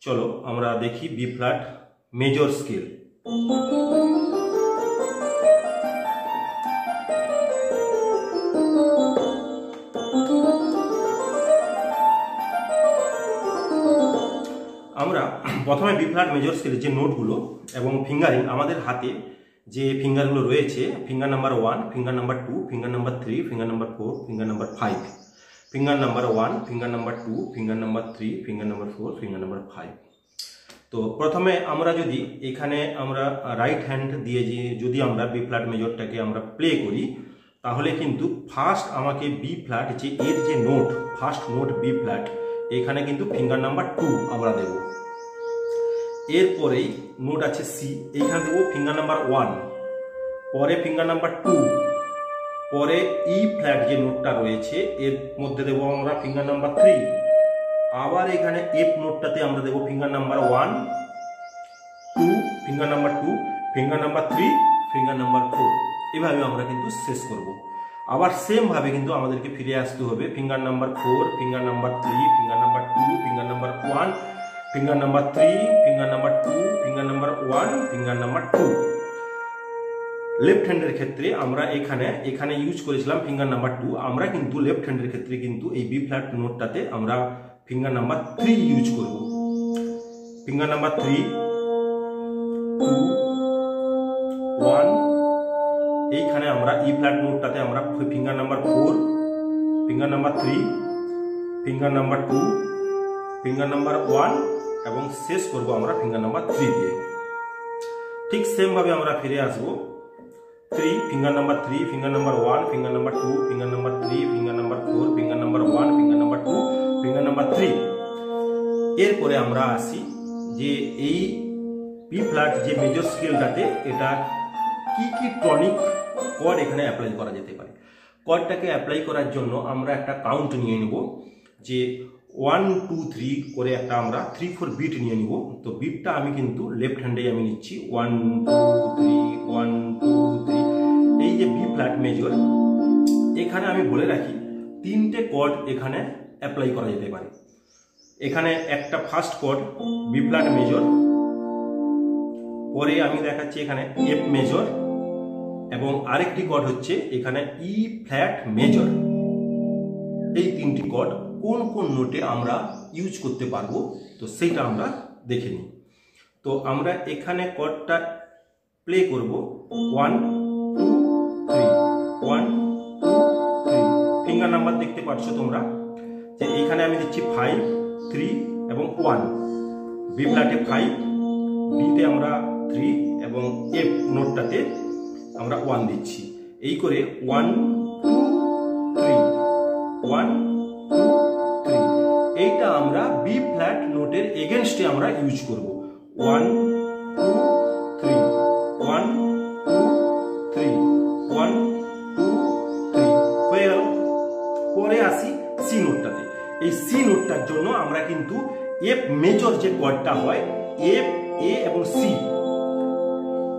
চলো আমরা দেখি বি ফ্ল্যাট মেজর স্কেল। আমরা প্রথমে বি ফ্ল্যাট মেজর স্কেলের যে নোটগুলো এবং ফিঙ্গারিং আমাদের হাতে যে ফিঙ্গারগুলো রয়েছে, finger number 1, finger number 2, finger number 3, finger number 4, finger number 5, finger number 1, finger number 2, finger number 3, finger number 4, finger number 5। তো প্রথমে আমরা যদি এখানে আমরা রাইট হ্যান্ড দিয়ে যদি আমরা বি ফ্ল্যাট মেজরটাকে আমরা প্লে করি, তাহলে কিন্তু ফার্স্ট আমাকে বি ফ্ল্যাট যে এর যে note, first note B flat, এখানে কিন্তু ফিঙ্গার নাম্বার 2 আমরা দেব। এরপরেই নোট আছে সি, এইখানে দেবো ফিঙ্গার নাম্বার 1, পরে ফিঙ্গার নাম্বার 2, পরে ই ফ্ল্যাট যে নোটটা রয়েছে এর মধ্যে দেবো আমরা ফিঙ্গার নাম্বার 3, আবার এখানে এফ নোটটাতে আমরা দেবো finger number 1, 2, finger number 2, finger number 3, finger number 4। এভাবে আমরা কিন্তু শেষ করব। আবার সেম ভাবে কিন্তু আমাদেরকে ফিরে আসতে হবে finger number 4, finger number 3, finger number 2, finger number 1, finger number 3, finger number 2, finger number 1, finger number 2। Left হ্যান্ডের ক্ষেত্রে আমরা এখানে ইউজ করেছিলাম ফিঙ্গার নাম্বার 2, আমরা কিন্তু লেফট হ্যান্ডের ক্ষেত্রে কিন্তু এই বি ফ্ল্যাট নোটটাতে আমরা ফিঙ্গার নাম্বার 3 ইউজ করব। Finger number 3, 2, 1। এইখানে আমরা ই ফ্ল্যাট নোটটাতে আমরা finger number 4, finger number 3, finger number 2, finger number 1 এবং শেষ করব আমরা ফিঙ্গার নাম্বার 3 দিয়ে। ঠিক সেম ভাবে আমরা ফিরে আসব 3, finger number 3, finger number 1, finger number 2, finger number 3, finger number 4, finger number 1, finger number 2, finger number 3। এরপরে আমরা আসি যে এই বি ফ্ল্যাট যে মেজর স্কেলটাতে এটা কি কি টনিক কর্ড এখানে অ্যাপ্লাই করা যেতে পারে। কর্ডটাকে অ্যাপ্লাই করার জন্য আমরা একটা কাউন্ট নিয়ে নেব, যে 1, 2, 3 করে একটা আমরা 3, 4 বিট নিয়ে নিব। তো বিটটা আমি কিন্তু লেফট হ্যান্ডে আমি নিচ্ছি 1, 2, 3, 1, 2, 3। এই যে বি ফ্ল্যাট মেজর, এখানে আমি বলে রাখি 3টে কর্ড এখানে অ্যাপ্লাই করা যেতে পারে। এখানে একটা first chord B flat major, পরে আমি দেখাচ্ছি এখানে এফ মেজর, এবং আরেকটি কর্ড হচ্ছে এখানে ই ফ্ল্যাট মেজর। এই 3টি কর্ড কোন কোন নোটে আমরা ইউজ করতে পারবো, তো সেইটা আমরা দেখে নিই। তো আমরা এখানে কর্ডটা প্লে করব 1, 2, 3, 1, 2, 3। ফিঙ্গার নাম্বার দেখতে পাচ্ছ তোমরা, যে এইখানে আমি দিচ্ছি 5, 3 এবং 1। বি ফ্ল্যাটে 5, ডিতে আমরা 3 এবং এফ নোটটাতে আমরা 1 দিচ্ছি। এই করে 1, 2, 3, 1, 2, 3। এইটা আমরা বি ফ্ল্যাট নোটের এগেনস্টে আমরা ইউজ করব। 1, 2, 3, 1, 2, 3, 1, 2, 3 হয়ে গেল। পরে আসি সি নোটটাতে। এই সি নোটটার জন্য আমরা কিন্তু এফ মেজর যে কর্ডটা হয়, এফ, এ এবং সি,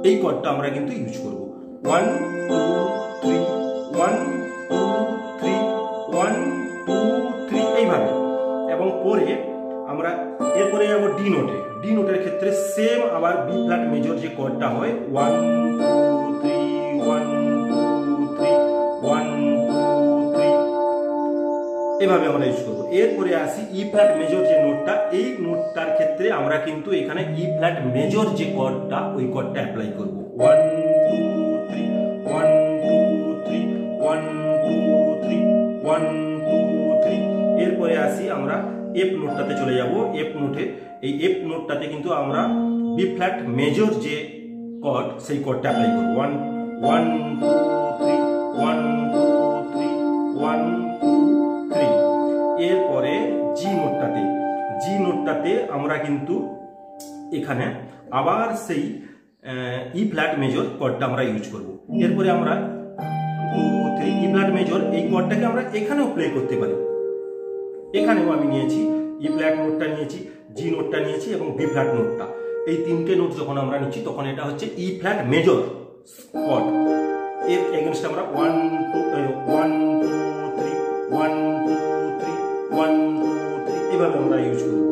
এই কর্ডটা আমরা কিন্তু ইউজ করব। 1, 2, 3, 1, 2, 3, 1, 2, 3 এইভাবে। এবং পরে আমরা এরপরে যাব ডি নোটে। ডি নোটের ক্ষেত্রে সেম আবার বি ফ্ল্যাট মেজর যে কর্ডটা হয় 1, 2, 3, 1, 2, 3, 1, 2, 3 এভাবে আমরা ইউজ করব। এরপরে আসি ই ফ্ল্যাট মেজর যে নোটটা, এই নোটটার ক্ষেত্রে আমরা কিন্তু এখানে ই ফ্ল্যাট মেজর যে কর্ডটা, ওই কর্ডটা অ্যাপ্লাই করব। 1, 2, 3, 1, 2, 3, 1, 2, 3, 1, 2, 3। এরপরে আসি আমরা এফ নোটটাতে চলে যাব। এফ নোটে, এই এফ নোটটাতে কিন্তু আমরা বি ফ্ল্যাট মেজর যে কর্ড, সেই কর্ডটা অ্যাপ্লাই করব। 1, 2, 3, 1, 2, 3, 1, 2, 3। এরপরে জি নোটটাতে আমরা কিন্তু এখানে আবার সেই ই ফ্ল্যাট মেজর কর্ডটা আমরা ইউজ করব। এরপরে আমরা 2, 3 ই ফ্ল্যাট মেজর, এই কর্ডটাকে আমরা এখানেও প্লে করতে পারি। এখানেও আমি নিয়েছি ই ফ্ল্যাট নোটটা নিয়েছি, জি নোটটা নিয়েছি এবং বি ফ্ল্যাট নোটটা। এই 3টে নোট যখন আমরা নিচ্ছি তখন এটা হচ্ছে ই ফ্ল্যাট মেজর কর্ড। এর এগেইনস্ট আমরা 1, 2, 3, 1, 2, 3, 1, 2, 3 এভাবে আমরা ইউজ করব।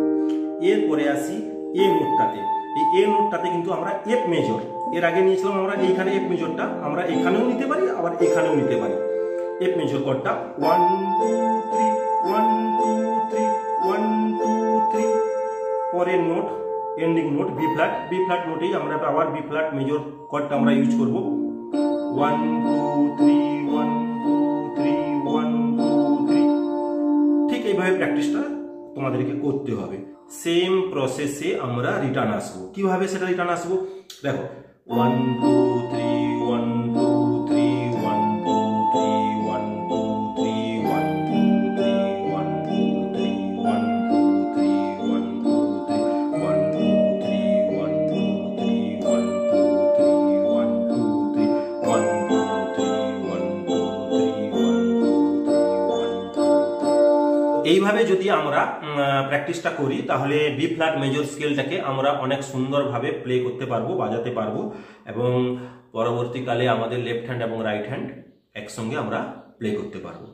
এরপরে আসি এ নোটটাতে। এই এ নোটটাতে কিন্তু আমরা এফ মেজর, এর আগে নিয়েছিলাম আমরা এইখানে এফ মেজরটা, আমরা এখানেও নিতে পারি আবার এখানেও নিতে পারি। এফ মেজর কর্ডটা 1 2 3 1 2 3 1 2 3। পরের note ending note B flat নোটেই আমরা আবার বি ফ্ল্যাট মেজর কর্ডটা আমরা ইউজ করব। 1 2 3 1 2 3 1 2 3। ঠিক এইভাবে প্র্যাকটিসটা তোমাদেরকে করতে হবে। সেম প্রসেসে আমরা রিটার্ন আসবো। কিভাবে সেটা রিটার্ন আসবো দেখো, 1 2 3 1 2 3 1 2 3 1 2 3 1 2 3 1 2 3 1 2 3 1 2 3 1 2 3 1 2 3 1 2 3 1 2 3 1 2 3 1 2 3 1 2 3 এইভাবে যদি আমরা প্র্যাকটিসটা করি তাহলে বি ফ্ল্যাট মেজর স্কেলটাকে আমরা অনেক সুন্দরভাবে প্লে করতে পারবো, বাজাতে পারবো এবং পরবর্তীকালে আমাদের লেফট হ্যান্ড এবং রাইট হ্যান্ড একসঙ্গে আমরা প্লে করতে পারবো।